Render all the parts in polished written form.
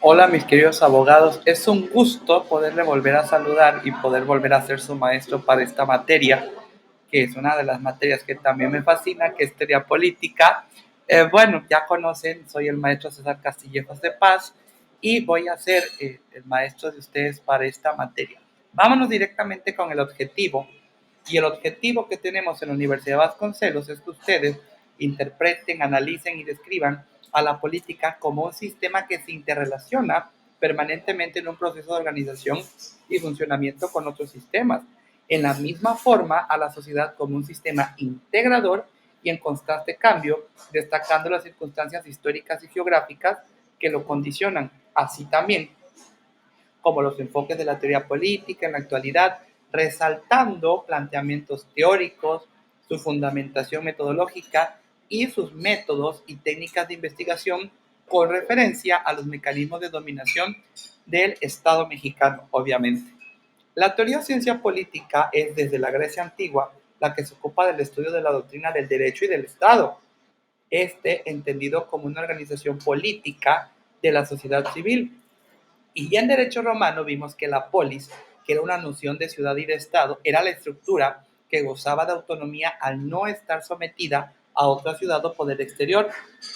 Hola mis queridos abogados, es un gusto poderle volver a saludar y poder volver a ser su maestro para esta materia, que es una de las materias que también me fascina, que es teoría política. Bueno, ya conocen, soy el maestro César Castillejos de Paz y voy a ser el maestro de ustedes para esta materia. Vámonos directamente con el objetivo. Y el objetivo que tenemos en la Universidad de Vasconcelos es que ustedes interpreten, analicen y describan a la política como un sistema que se interrelaciona permanentemente en un proceso de organización y funcionamiento con otros sistemas. En la misma forma, a la sociedad como un sistema integrador y en constante cambio, destacando las circunstancias históricas y geográficas que lo condicionan. Así también como los enfoques de la teoría política en la actualidad, resaltando planteamientos teóricos, su fundamentación metodológica y sus métodos y técnicas de investigación con referencia a los mecanismos de dominación del Estado mexicano, obviamente. La teoría o ciencia política es desde la Grecia antigua la que se ocupa del estudio de la doctrina del derecho y del Estado, entendido como una organización política de la sociedad civil. Y ya en derecho romano vimos que la polis, que era una noción de ciudad y de Estado, era la estructura que gozaba de autonomía al no estar sometida a otra ciudad o poder exterior.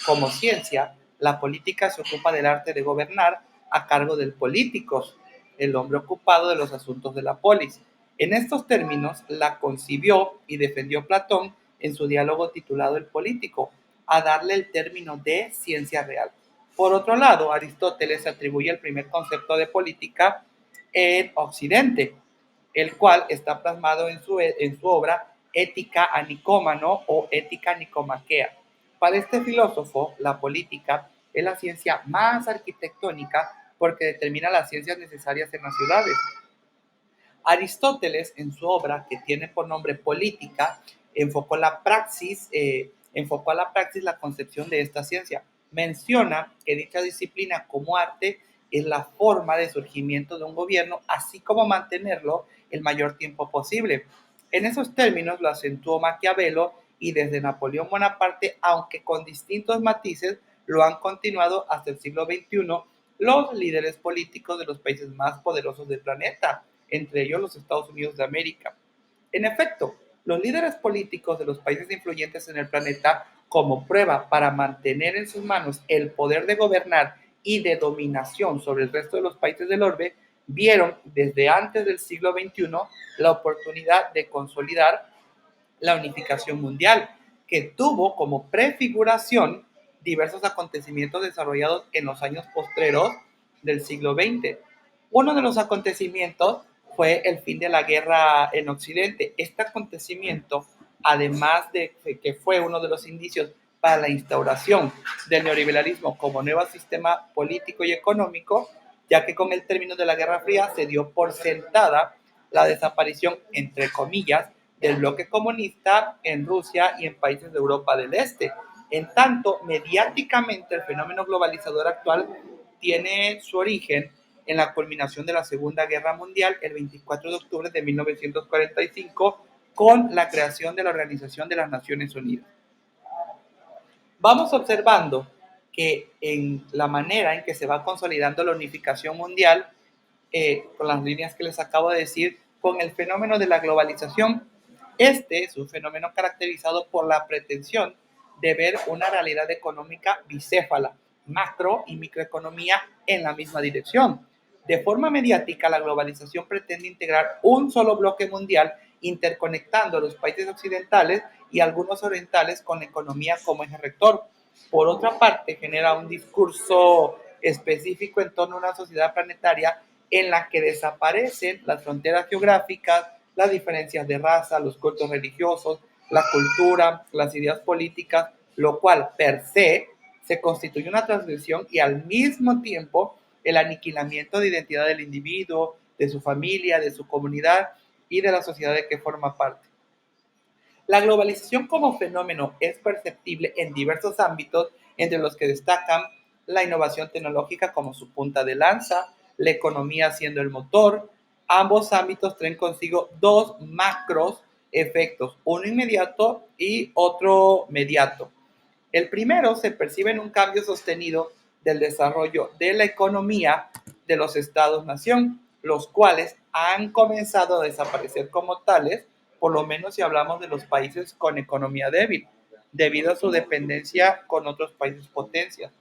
Como ciencia, la política se ocupa del arte de gobernar a cargo del políticos, el hombre ocupado de los asuntos de la polis. En estos términos la concibió y defendió Platón en su diálogo titulado El político, a darle el término de ciencia real. Por otro lado, Aristóteles atribuye el primer concepto de política en Occidente, el cual está plasmado en su obra Ética a Nicómano o Ética Nicomaquea. Para este filósofo, la política es la ciencia más arquitectónica porque determina las ciencias necesarias en las ciudades. Aristóteles, en su obra que tiene por nombre Política, enfocó a la praxis la concepción de esta ciencia. Menciona que dicha disciplina como arte es la forma de surgimiento de un gobierno, así como mantenerlo el mayor tiempo posible. En esos términos lo acentuó Maquiavelo y desde Napoleón Bonaparte, aunque con distintos matices, lo han continuado hasta el siglo XXI los líderes políticos de los países más poderosos del planeta, entre ellos los Estados Unidos de América. En efecto, los líderes políticos de los países influyentes en el planeta, como prueba para mantener en sus manos el poder de gobernar y de dominación sobre el resto de los países del orbe, vieron desde antes del siglo XXI la oportunidad de consolidar la unificación mundial, que tuvo como prefiguración diversos acontecimientos desarrollados en los años postreros del siglo XX. Uno de los acontecimientos fue el fin de la guerra en Occidente. Este acontecimiento, además de que fue uno de los indicios para la instauración del neoliberalismo como nuevo sistema político y económico, ya que con el término de la Guerra Fría se dio por sentada la desaparición, entre comillas, del bloque comunista en Rusia y en países de Europa del Este. En tanto, mediáticamente el fenómeno globalizador actual tiene su origen en la culminación de la Segunda Guerra Mundial el 24 de octubre de 1945 con la creación de la Organización de las Naciones Unidas. Vamos observando que en la manera en que se va consolidando la unificación mundial, con las líneas que les acabo de decir, con el fenómeno de la globalización, este es un fenómeno caracterizado por la pretensión de ver una realidad económica bicéfala, macro y microeconomía en la misma dirección. De forma mediática, la globalización pretende integrar un solo bloque mundial, interconectando a los países occidentales y algunos orientales con la economía como eje rector. Por otra parte, genera un discurso específico en torno a una sociedad planetaria en la que desaparecen las fronteras geográficas, las diferencias de raza, los cultos religiosos, la cultura, las ideas políticas, lo cual per se constituye una transgresión y al mismo tiempo el aniquilamiento de identidad del individuo, de su familia, de su comunidad y de la sociedad de que forma parte. La globalización como fenómeno es perceptible en diversos ámbitos, entre los que destacan la innovación tecnológica como su punta de lanza, la economía siendo el motor. Ambos ámbitos traen consigo dos macros efectos, uno inmediato y otro mediato. El primero se percibe en un cambio sostenido del desarrollo de la economía de los estados-nación, los cuales han comenzado a desaparecer como tales, por lo menos si hablamos de los países con economía débil, debido a su dependencia con otros países potencias.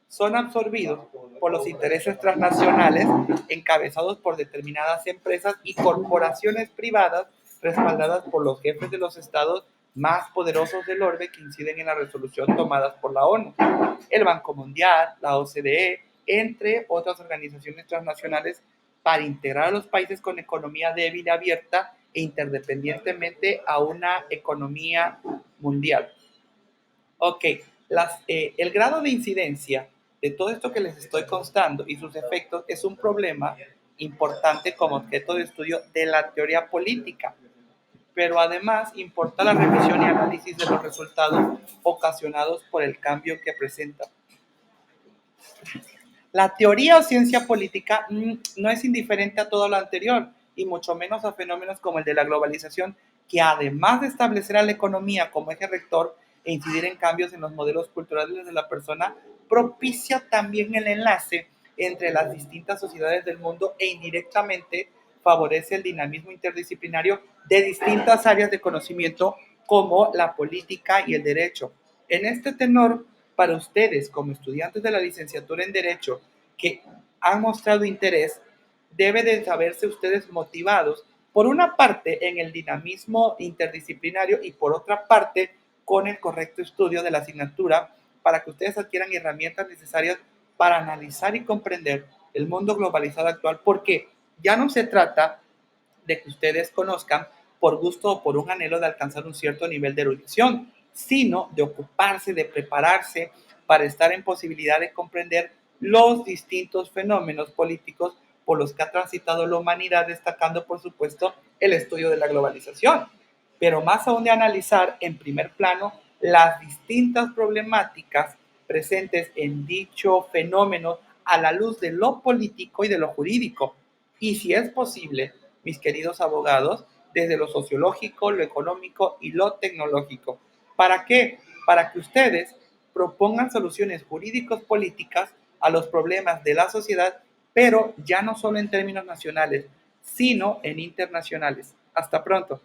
Son absorbidos por los intereses transnacionales encabezados por determinadas empresas y corporaciones privadas respaldadas por los jefes de los estados más poderosos del orbe que inciden en la resolución tomadas por la ONU, el Banco Mundial, la OCDE, entre otras organizaciones transnacionales para integrar a los países con economía débil y abierta e interdependientemente a una economía mundial. Ok, el grado de incidencia de todo esto que les estoy constando y sus efectos es un problema importante como objeto de estudio de la teoría política, pero además importa la revisión y análisis de los resultados ocasionados por el cambio que presenta. La teoría o ciencia política no es indiferente a todo lo anterior, y mucho menos a fenómenos como el de la globalización, que además de establecer a la economía como eje rector e incidir en cambios en los modelos culturales de la persona, propicia también el enlace entre las distintas sociedades del mundo e indirectamente favorece el dinamismo interdisciplinario de distintas áreas de conocimiento como la política y el derecho. En este tenor, para ustedes como estudiantes de la licenciatura en Derecho que han mostrado interés, debe de saberse ustedes motivados, por una parte, en el dinamismo interdisciplinario y por otra parte, con el correcto estudio de la asignatura para que ustedes adquieran herramientas necesarias para analizar y comprender el mundo globalizado actual, porque ya no se trata de que ustedes conozcan por gusto o por un anhelo de alcanzar un cierto nivel de erudición, sino de ocuparse, de prepararse para estar en posibilidad de comprender los distintos fenómenos políticos por los que ha transitado la humanidad, destacando, por supuesto, el estudio de la globalización, pero más aún de analizar en primer plano las distintas problemáticas presentes en dicho fenómeno a la luz de lo político y de lo jurídico. Y si es posible, mis queridos abogados, desde lo sociológico, lo económico y lo tecnológico. ¿Para qué? Para que ustedes propongan soluciones jurídicos políticas a los problemas de la sociedad, pero ya no solo en términos nacionales, sino en internacionales. Hasta pronto.